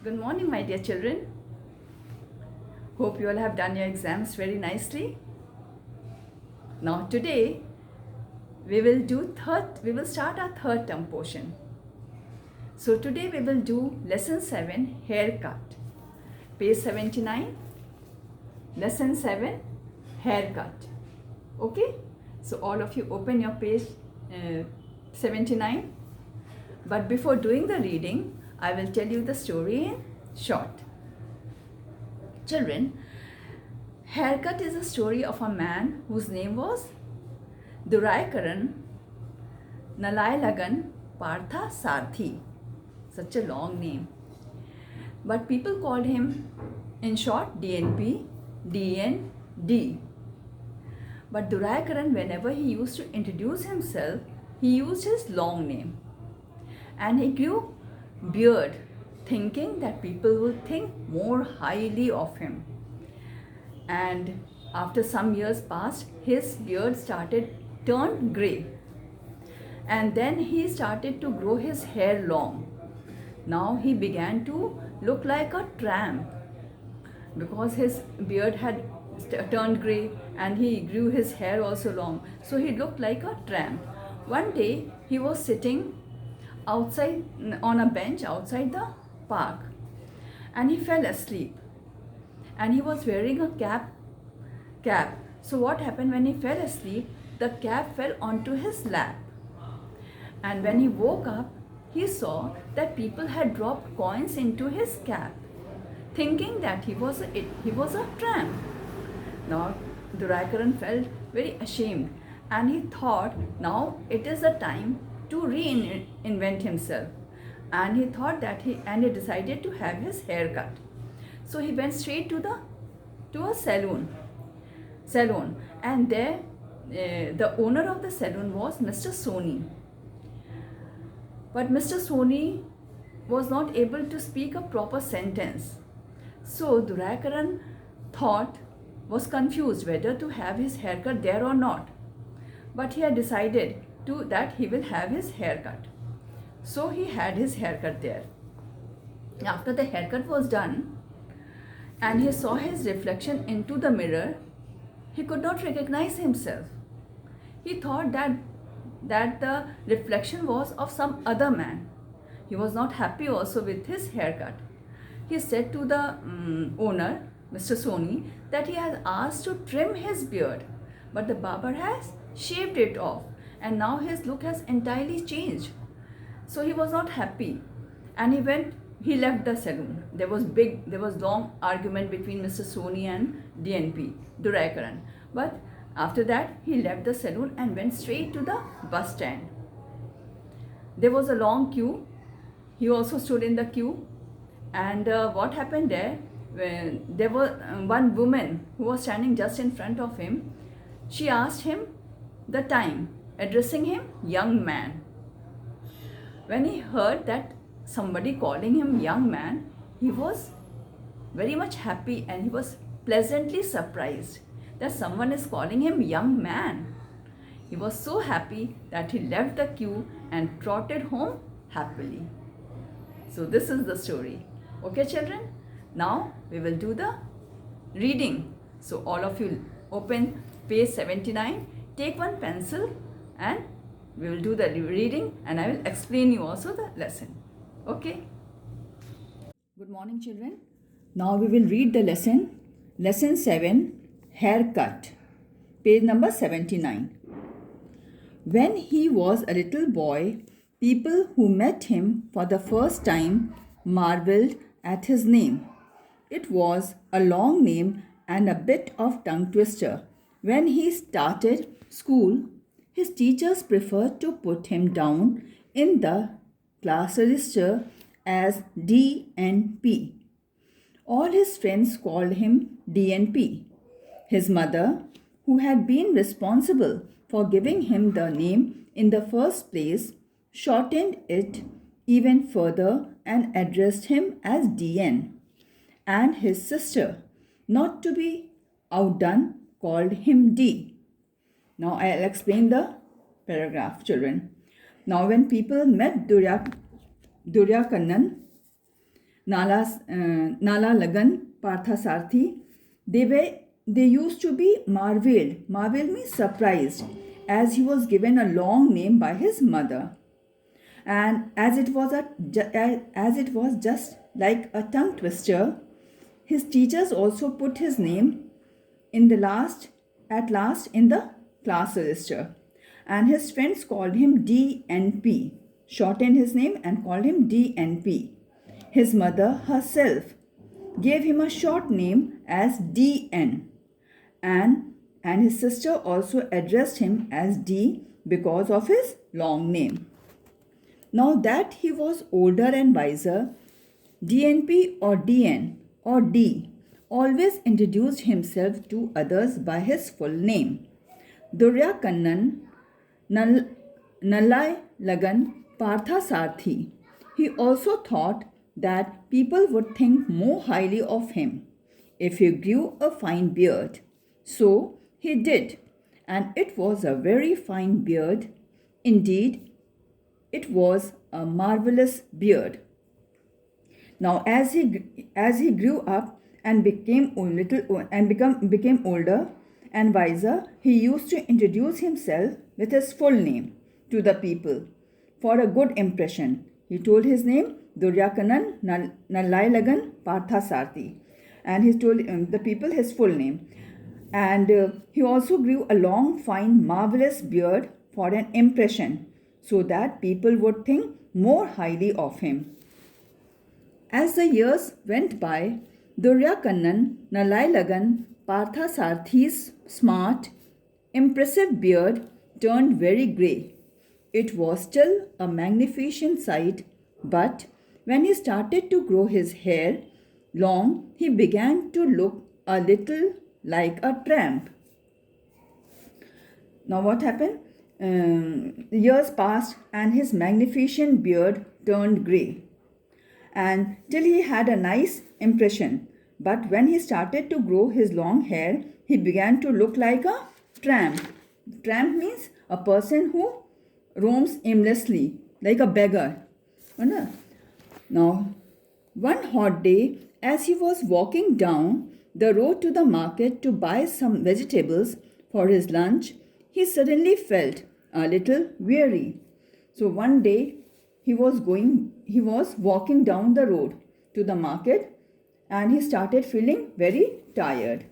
Good morning, my dear children. Hope you all have done your exams very nicely. Now today we will start our third term portion. So today we will do lesson 7, haircut. Page 79, lesson 7, haircut. Okay? So all of you open your page 79. But before doing the reading, I will tell you the story in short. Children, haircut is a story of a man whose name was Duraikaran Nalailagan Partha Sarthi. Such a long name. But people called him in short DNP, DND. But Duraikaran, whenever he used to introduce himself, he used his long name. And he grew beard, thinking that people would think more highly of him. And after some years passed, his beard turned grey. And then he started to grow his hair long. Now he began to look like a tramp because his beard had turned grey and he grew his hair also long. So he looked like a tramp. One day he was sitting outside on a bench outside the park and he fell asleep, and he was wearing a cap. So what happened, when he fell asleep, the cap fell onto his lap, and when he woke up he saw that people had dropped coins into his cap, thinking that he was a tramp. Now Duraikaran felt very ashamed, and he thought now it is the time to reinvent himself, and he thought that he decided to have his hair cut. So he went straight to a salon, and there the owner of the salon was Mr. Soni. But Mr. Soni was not able to speak a proper sentence. So Duraikaran was confused whether to have his haircut there or not. But he had decided that he will have his haircut. So he had his haircut there. After the haircut was done and he saw his reflection into the mirror, he could not recognize himself. He thought that the reflection was of some other man. He was not happy also with his haircut. He said to the owner, Mr. Soni, that he has asked to trim his beard, but the barber has shaved it off, and now his look has entirely changed. So he was not happy, and he left the salon. There was long argument between Mr. Soni and DNP, Duraikaran. But after that, he left the salon and went straight to the bus stand. There was a long queue. He also stood in the queue. And what happened there, when there was one woman who was standing just in front of him. She asked him the time, addressing him young man. When he heard that somebody calling him young man, he was very much happy, and he was pleasantly surprised that someone is calling him young man. He was so happy that he left the queue and trotted home happily. So this is the story. Okay, children? Now we will do the reading. So all of you open page 79, take one pencil, and we will do the reading, and I will explain you also the lesson. Okay? Good morning, children. Now we will read the lesson. Lesson 7, haircut. Page number 79. When he was a little boy, people who met him for the first time marveled at his name. It was a long name and a bit of tongue twister. When he started school, his teachers preferred to put him down in the class register as DNP. All his friends called him DNP. His mother, who had been responsible for giving him the name in the first place, shortened it even further and addressed him as DN. And his sister, not to be outdone, called him D. Now I'll explain the paragraph, children. Now when people met Duryakannan, Nala Lagan, Parthasarthi, they used to be marveled. Marveled means surprised, as he was given a long name by his mother, and as it was just like a tongue twister, his teachers also put his name in the last at last in the class register, and his friends called him DNP, shortened his name and called him DNP. His mother herself gave him a short name as DN, and his sister also addressed him as D because of his long name. Now that he was older and wiser, DNP or DN or D always introduced himself to others by his full name. Durya Kannan Nallai Lagan Parthasarthi. He also thought that people would think more highly of him if he grew a fine beard. So he did, and it was a very fine beard. Indeed, it was a marvelous beard. Now, as he grew up and became older and wiser, he used to introduce himself with his full name to the people for a good impression. He told his name Duryakannan Nallai Lagan Parthasarthi, and he told the people his full name. And he also grew a long, fine, marvelous beard for an impression, so that people would think more highly of him. As the years went by, Duryakannan Nallai Lagan Parthasarthi's smart, impressive beard turned very grey. It was still a magnificent sight, but when he started to grow his hair long, he began to look a little like a tramp. Now, what happened? Years passed and his magnificent beard turned grey, and till he had a nice impression. But when he started to grow his long hair, he began to look like a tramp. Tramp means a person who roams aimlessly, like a beggar. Now, one hot day, as he was walking down the road to the market to buy some vegetables for his lunch, he suddenly felt a little weary. So one day he was walking down the road to the market, and he started feeling very tired.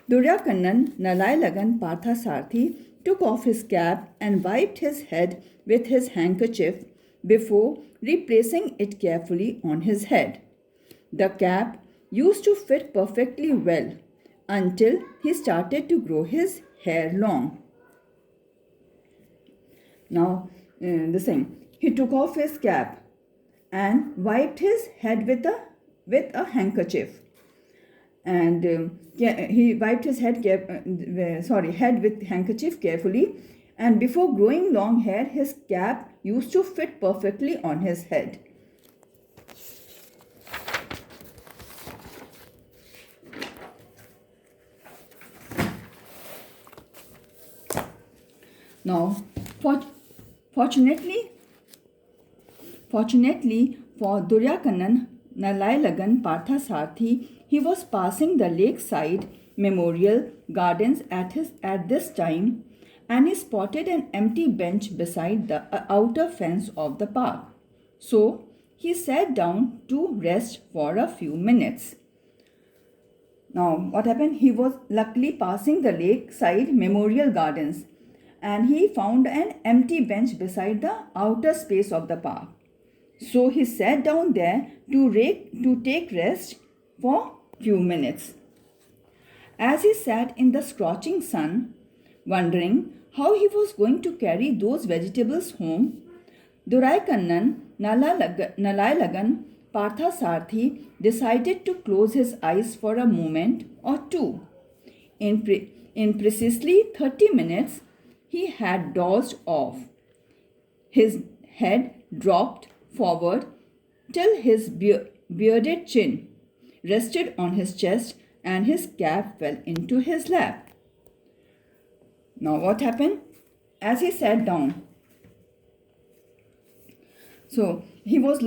Duryakannan Nallai Lagan Parthasarthi took off his cap and wiped his head with his handkerchief before replacing it carefully on his head. The cap used to fit perfectly well until he started to grow his hair long. Now, the same. He took off his cap and wiped his head with a handkerchief, and he wiped his head with handkerchief carefully. And before growing long hair, his cap used to fit perfectly on his head. Now, fortunately for Duryakannan Nallai Lagan Parthasarthi, he was passing the lakeside memorial gardens at this time, and he spotted an empty bench beside the outer fence of the park. So he sat down to rest for a few minutes. Now, what happened? He was luckily passing the lakeside memorial gardens, and he found an empty bench beside the outer space of the park. So he sat down there to take rest for few minutes. As he sat in the scorching sun, wondering how he was going to carry those vegetables home, Duryakannan Nallai Lagan Parthasarthi decided to close his eyes for a moment or two. In precisely 30 minutes, he had dozed off. His head dropped forward till his bearded chin rested on his chest, and his cap fell into his lap. Now what happened? As he sat down, So he was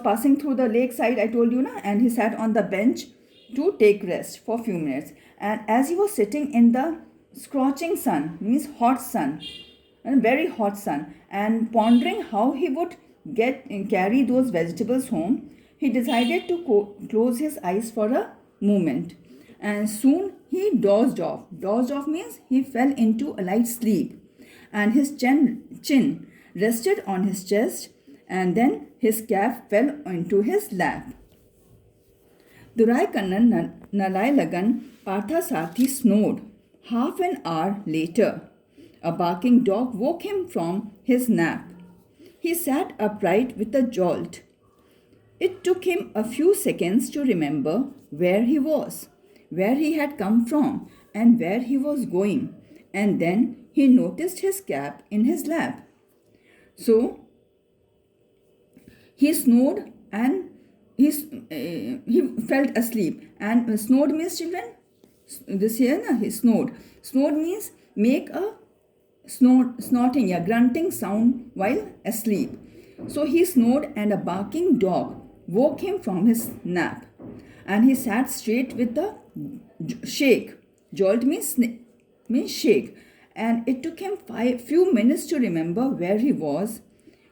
passing through the lakeside, I told you, na, and he sat on the bench to take rest for a few minutes. And as he was sitting in the scorching sun, means hot sun, and very hot sun, and pondering how he would get carry those vegetables home, he decided to close his eyes for a moment. And soon he dozed off. Dozed off means he fell into a light sleep, and his chin rested on his chest, and then his cap fell into his lap. Duraikannan Nalailagan Parthasarathy snored. Half an hour later, a barking dog woke him from his nap. He sat upright with a jolt. It took him a few seconds to remember where he was, where he had come from, and where he was going, and then he noticed his cap in his lap. So he snored and he felt asleep. And snored means, children, this here, na, he snored. Snored means make a snorting, a grunting sound while asleep. So he snored, and a barking dog woke him from his nap. And he sat straight with a shake. Jolt means shake. And it took him few minutes to remember where he was,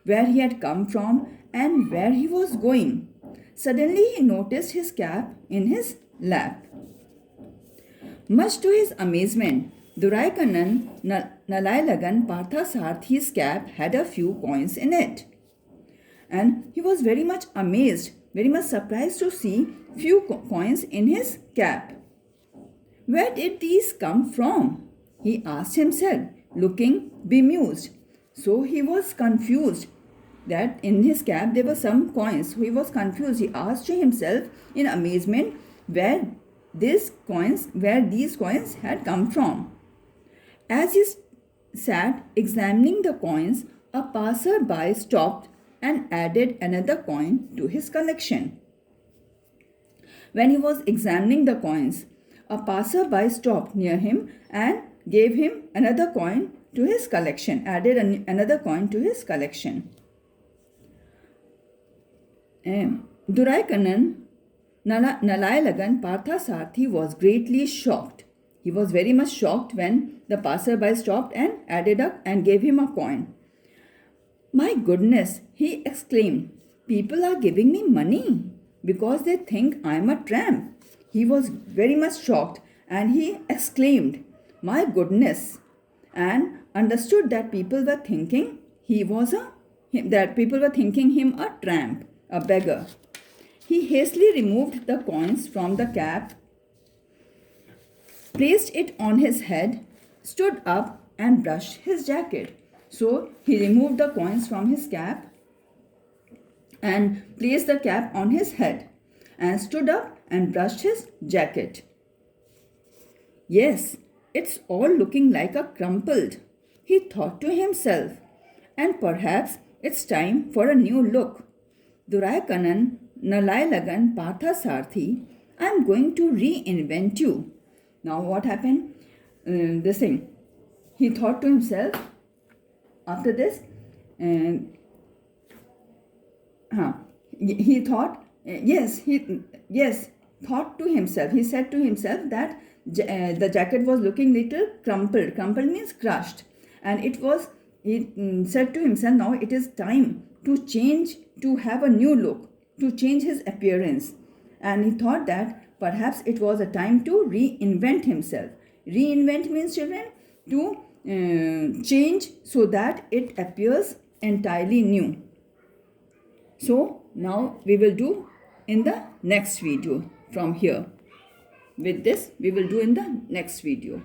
where he had come from, and where he was going. Suddenly he noticed his cap in his lap. Much to his amazement, Duraikannan Nalailagan Parthasarathy's cap had a few coins in it. And he was very much amazed, very much surprised to see few coins in his cap. Where did these come from? He asked himself, looking bemused. So he was confused that in his cap there were some coins. So he was confused. He asked himself in amazement where these coins had come from. As he sat examining the coins, a passer-by stopped and added another coin to his collection. When he was examining the coins, a passer-by stopped near him and gave him another coin to his collection, added another coin to his collection. Duraikannan Nalailagan Parthasarathy was greatly shocked. He was very much shocked when the passerby stopped and added up and gave him a coin. My goodness, he exclaimed, people are giving me money because they think I am a tramp. He was very much shocked and he exclaimed, my goodness, and understood that people were thinking him a tramp, a beggar. He hastily removed the coins from the cap, placed it on his head, stood up and brushed his jacket. So he removed the coins from his cap and placed the cap on his head and stood up and brushed his jacket. Yes, it's all looking like a crumpled, he thought to himself, and perhaps it's time for a new look. Duraikannan Nalailagan Parthasarathy, I am going to reinvent you. Now what happened? This thing. He thought to himself, after this, he thought, thought to himself. He said to himself that the jacket was looking little crumpled. Crumpled means crushed. And he said to himself, now it is time to change, to have a new look, to change his appearance. And he thought that perhaps it was a time to reinvent himself. Reinvent means, children, to change so that it appears entirely new. So now we will do in the next video from here. With this, we will do in the next video.